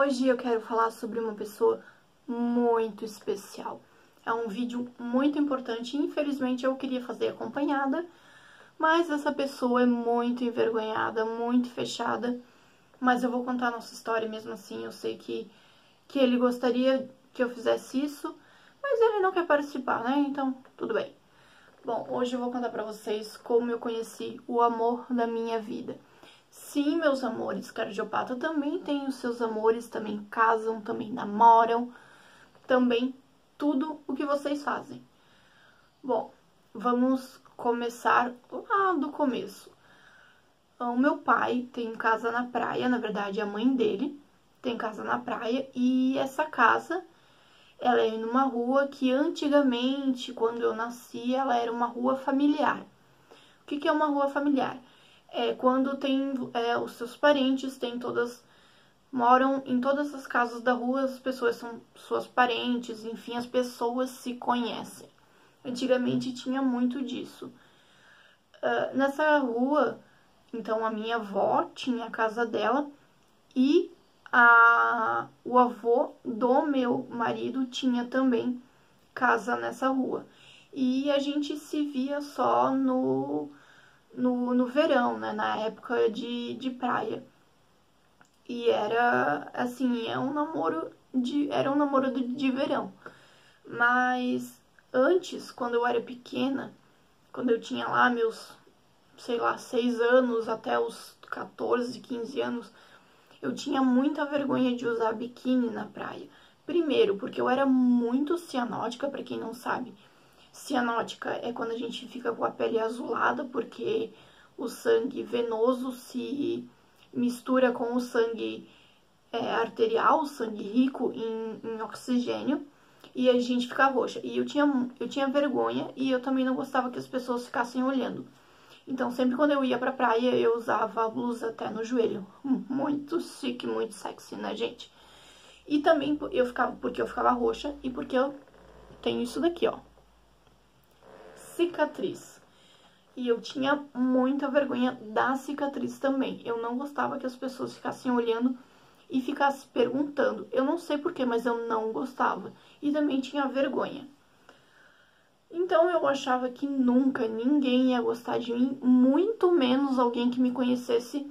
Hoje eu quero falar sobre uma pessoa muito especial. É um vídeo muito importante, infelizmente eu queria fazer acompanhada, mas essa pessoa é muito envergonhada, muito fechada, mas eu vou contar a nossa história mesmo assim. Eu sei que ele gostaria que eu fizesse isso, mas ele não quer participar, né? Então, tudo bem. Bom, hoje eu vou contar pra vocês como eu conheci o amor da minha vida. Sim, meus amores, cardiopata também tem os seus amores, também casam, também namoram, também tudo o que vocês fazem. Bom, vamos começar lá do começo. O meu pai tem casa na praia, na verdade a mãe dele tem casa na praia, e essa casa, ela é numa rua que antigamente, quando eu nasci, ela era uma rua familiar. O que é uma rua familiar? É quando tem os seus parentes, moram em todas as casas da rua, as pessoas são suas parentes, enfim, as pessoas se conhecem. Antigamente tinha muito disso. Nessa rua, então, a minha avó tinha a casa dela e o avô do meu marido tinha também casa nessa rua. E a gente se via só no verão, né, na época de praia. E era, assim, era um namoro de verão. Mas antes, quando eu era pequena, quando eu tinha lá meus, sei lá, 6 anos até os 14, 15 anos, eu tinha muita vergonha de usar biquíni na praia. Primeiro, porque eu era muito cianótica, pra quem não sabe. Cianótica é quando a gente fica com a pele azulada, porque o sangue venoso se mistura com o sangue arterial, o sangue rico em oxigênio, e a gente fica roxa. E eu tinha vergonha, e eu também não gostava que as pessoas ficassem olhando. Então, sempre quando eu ia pra praia, eu usava a blusa até no joelho. Muito chique, muito sexy, né, gente? E também porque eu ficava roxa e porque eu tenho isso daqui, ó. Cicatriz. E eu tinha muita vergonha da cicatriz também. Eu não gostava que as pessoas ficassem olhando e ficassem perguntando. Eu não sei porquê, mas eu não gostava. E também tinha vergonha. Então eu achava que nunca ninguém ia gostar de mim, muito menos alguém que me conhecesse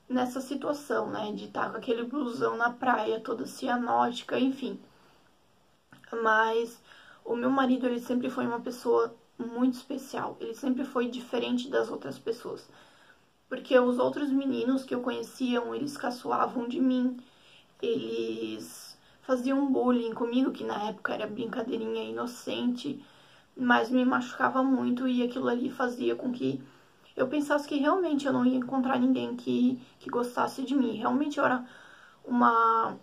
nessa situação, né? De estar com aquele blusão na praia, toda cianótica, enfim. Mas o meu marido, ele sempre foi uma pessoa muito especial. Ele sempre foi diferente das outras pessoas. Porque os outros meninos que eu conhecia, eles caçoavam de mim. Eles faziam bullying comigo, que na época era brincadeirinha inocente, mas me machucava muito, e aquilo ali fazia com que eu pensasse que realmente eu não ia encontrar ninguém que gostasse de mim. Realmente eu era uma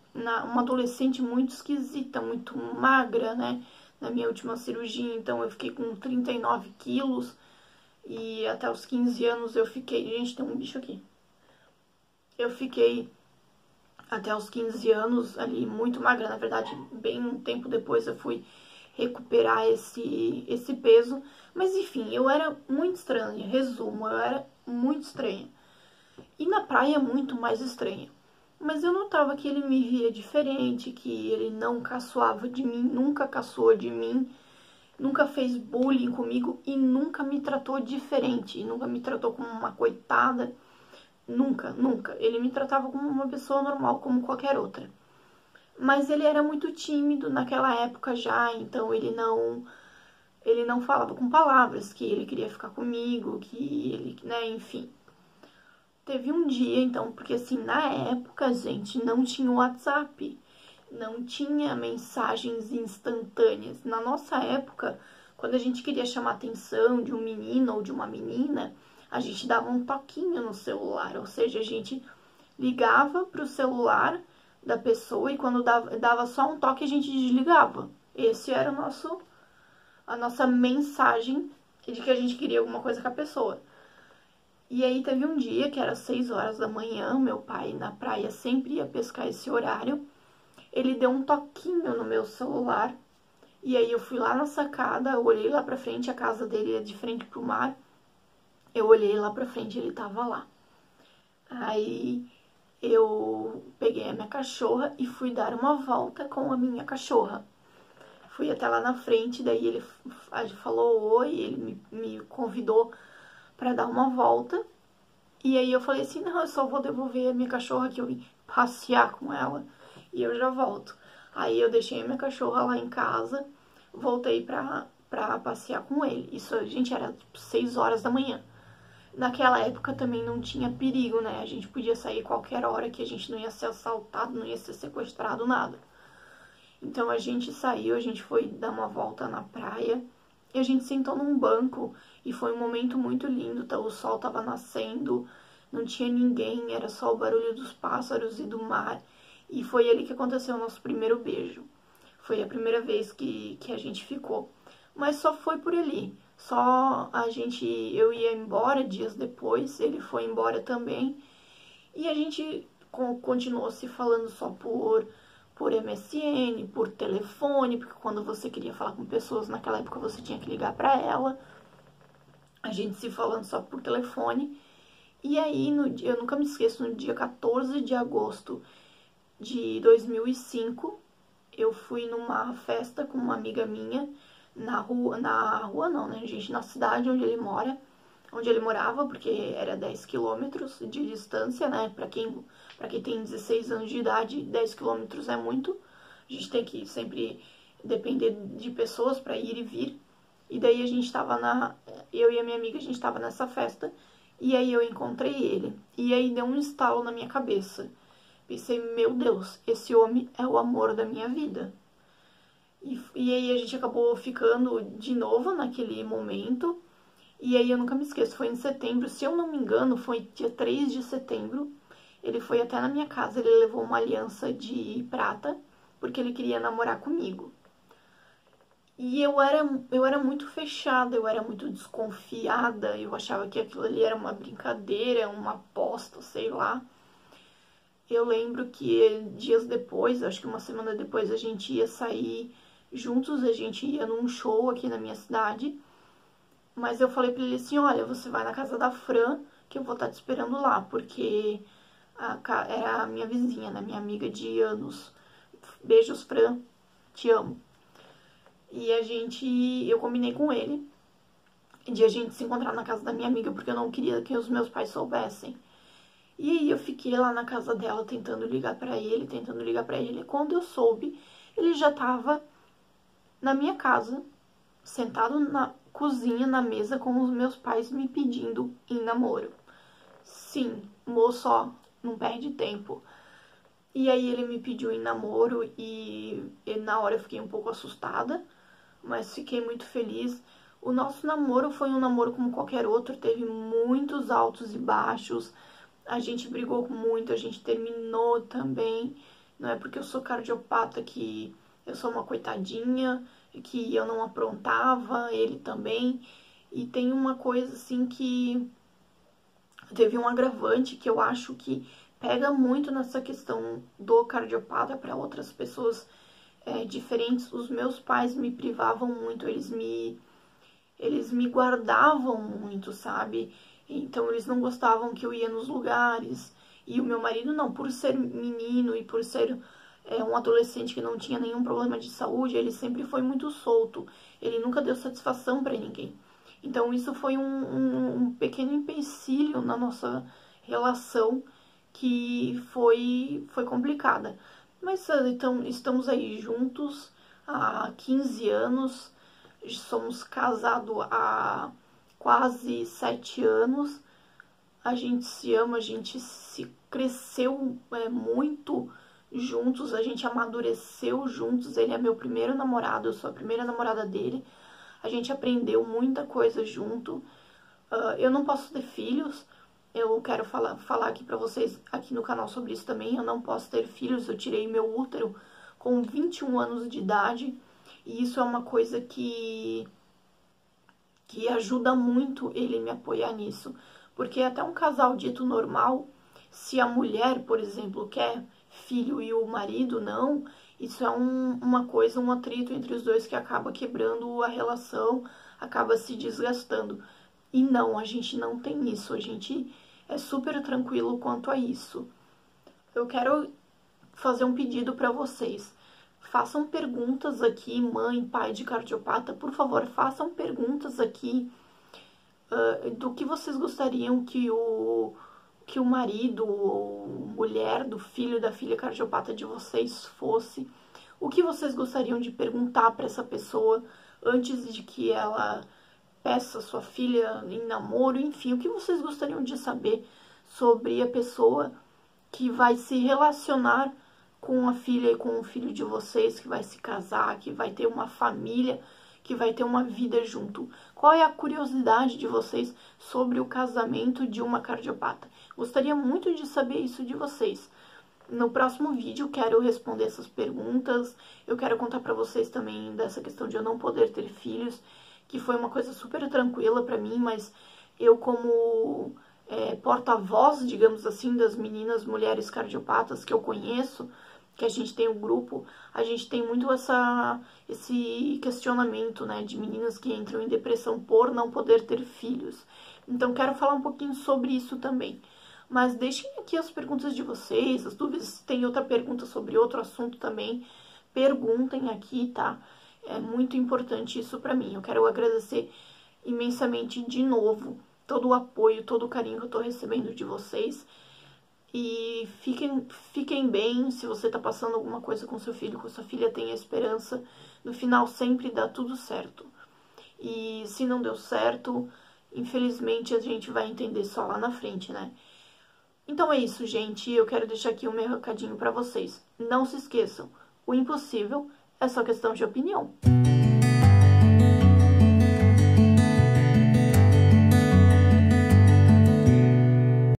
adolescente muito esquisita, muito magra, né? Na minha última cirurgia, então eu fiquei com 39 quilos, e até os 15 anos eu fiquei... Gente, tem um bicho aqui. Eu fiquei até os 15 anos ali muito magra, na verdade, bem um tempo depois eu fui recuperar esse peso, mas enfim, eu era muito estranha, resumo, eu era muito estranha. E na praia muito mais estranha. Mas eu notava que ele me via diferente, que ele não caçoava de mim, nunca caçoou de mim, nunca fez bullying comigo e nunca me tratou diferente, nunca me tratou como uma coitada, nunca, nunca. Ele me tratava como uma pessoa normal, como qualquer outra. Mas ele era muito tímido naquela época já, então ele não falava com palavras que ele queria ficar comigo, que ele, né, enfim. Teve um dia, então, porque assim, na época, gente, não tinha WhatsApp, não tinha mensagens instantâneas. Na nossa época, quando a gente queria chamar a atenção de um menino ou de uma menina, a gente dava um toquinho no celular, ou seja, a gente ligava pro celular da pessoa e quando dava só um toque a gente desligava. Esse era a nossa mensagem de que a gente queria alguma coisa com a pessoa. E aí teve um dia que era 6 horas da manhã, meu pai na praia sempre ia pescar esse horário. Ele deu um toquinho no meu celular e aí eu fui lá na sacada, eu olhei lá pra frente, a casa dele é de frente pro mar. Eu olhei lá pra frente, ele tava lá. Aí eu peguei a minha cachorra e fui dar uma volta com a minha cachorra. Fui até lá na frente, daí ele falou oi, ele me convidou para dar uma volta. E aí eu falei assim, não, eu só vou devolver a minha cachorra, que eu vim passear com ela e eu já volto. Aí eu deixei a minha cachorra lá em casa, voltei pra passear com ele. Isso, gente, era tipo 6 horas da manhã. Naquela época também não tinha perigo, né? A gente podia sair qualquer hora que a gente não ia ser assaltado, não ia ser sequestrado, nada. Então a gente saiu, a gente foi dar uma volta na praia e a gente sentou num banco e foi um momento muito lindo, tá? O sol tava nascendo, não tinha ninguém, era só o barulho dos pássaros e do mar. E foi ali que aconteceu o nosso primeiro beijo. Foi a primeira vez que a gente ficou. Mas só foi por ali. Só eu ia embora dias depois, ele foi embora também. E a gente continuou se falando só por MSN, por telefone, porque quando você queria falar com pessoas naquela época você tinha que ligar pra ela. A gente se falando só por telefone. E aí, eu nunca me esqueço, no dia 14 de agosto de 2005, eu fui numa festa com uma amiga minha, na rua não, né, gente, na cidade onde ele morava, porque era 10 quilômetros de distância, né, pra quem tem 16 anos de idade, 10 quilômetros é muito, a gente tem que sempre depender de pessoas pra ir e vir, e daí eu e a minha amiga, a gente tava nessa festa, e aí eu encontrei ele, e aí deu um estalo na minha cabeça. Pensei, meu Deus, esse homem é o amor da minha vida. E aí a gente acabou ficando de novo naquele momento. E aí eu nunca me esqueço, foi em setembro, se eu não me engano, foi dia 3 de setembro. Ele foi até na minha casa, ele levou uma aliança de prata, porque ele queria namorar comigo. E eu era muito fechada, eu era muito desconfiada, eu achava que aquilo ali era uma brincadeira, uma aposta, sei lá. Eu lembro que dias depois, acho que uma semana depois, a gente ia sair juntos, a gente ia num show aqui na minha cidade. Mas eu falei pra ele assim, olha, você vai na casa da Fran, que eu vou estar te esperando lá, porque era a minha vizinha, né, minha amiga de anos. Beijos, Fran, te amo. E eu combinei com ele de a gente se encontrar na casa da minha amiga, porque eu não queria que os meus pais soubessem. E aí eu fiquei lá na casa dela tentando ligar pra ele. Quando eu soube, ele já tava na minha casa, sentado na cozinha, na mesa, com os meus pais me pedindo em namoro. Sim, moço, ó, não perde tempo. E aí ele me pediu em namoro e na hora eu fiquei um pouco assustada, mas fiquei muito feliz. O nosso namoro foi um namoro como qualquer outro, teve muitos altos e baixos. A gente brigou muito, a gente terminou também. Não é porque eu sou cardiopata que eu sou uma coitadinha, que eu não aprontava, ele também. E tem uma coisa assim que teve um agravante que eu acho que pega muito nessa questão do cardiopata para outras pessoas diferentes. Os meus pais me privavam muito, eles me guardavam muito, sabe? Então eles não gostavam que eu ia nos lugares. E o meu marido não, por ser menino e por ser um adolescente que não tinha nenhum problema de saúde, ele sempre foi muito solto. Ele nunca deu satisfação para ninguém. Então isso foi um pequeno empecilho na nossa relação que foi complicada. Mas então estamos aí juntos há 15 anos, somos casados há quase 7 anos, a gente se ama, a gente se cresceu muito juntos, a gente amadureceu juntos, ele é meu primeiro namorado, eu sou a primeira namorada dele, a gente aprendeu muita coisa junto. Eu não posso ter filhos, eu quero falar aqui pra vocês, aqui no canal sobre isso também, eu não posso ter filhos, eu tirei meu útero com 21 anos de idade, e isso é uma coisa que ajuda muito ele me apoiar nisso. Porque até um casal dito normal, se a mulher, por exemplo, quer filho e o marido não, isso é uma coisa, um atrito entre os dois que acaba quebrando a relação, acaba se desgastando. E não, a gente não tem isso, a gente é super tranquilo quanto a isso. eu quero fazer um pedido para vocês. Façam perguntas aqui, mãe, pai de cardiopata, por favor, façam perguntas aqui do que vocês gostariam que o marido ou mulher do filho da filha cardiopata de vocês fosse. O que vocês gostariam de perguntar para essa pessoa antes de que ela peça sua filha em namoro, enfim, o que vocês gostariam de saber sobre a pessoa que vai se relacionar com a filha e com o filho de vocês, que vai se casar, que vai ter uma família, que vai ter uma vida junto. Qual é a curiosidade de vocês sobre o casamento de uma cardiopata? Gostaria muito de saber isso de vocês. No próximo vídeo quero responder essas perguntas. Eu quero contar pra vocês também dessa questão de eu não poder ter filhos, que foi uma coisa super tranquila pra mim, mas eu como porta-voz, digamos assim, das meninas mulheres cardiopatas que eu conheço, que a gente tem um grupo, a gente tem muito esse questionamento, né, de meninas que entram em depressão por não poder ter filhos. Então, quero falar um pouquinho sobre isso também. Mas deixem aqui as perguntas de vocês, as dúvidas, se tem outra pergunta sobre outro assunto também, perguntem aqui, tá? É muito importante isso pra mim. Eu quero agradecer imensamente de novo todo o apoio, todo o carinho que eu tô recebendo de vocês. E fiquem bem. Se você tá passando alguma coisa com seu filho, com sua filha, tenha esperança. No final sempre dá tudo certo. E se não deu certo, infelizmente a gente vai entender só lá na frente, né? Então é isso, gente. Eu quero deixar aqui o meu recadinho pra vocês. Não se esqueçam, o impossível é só questão de opinião.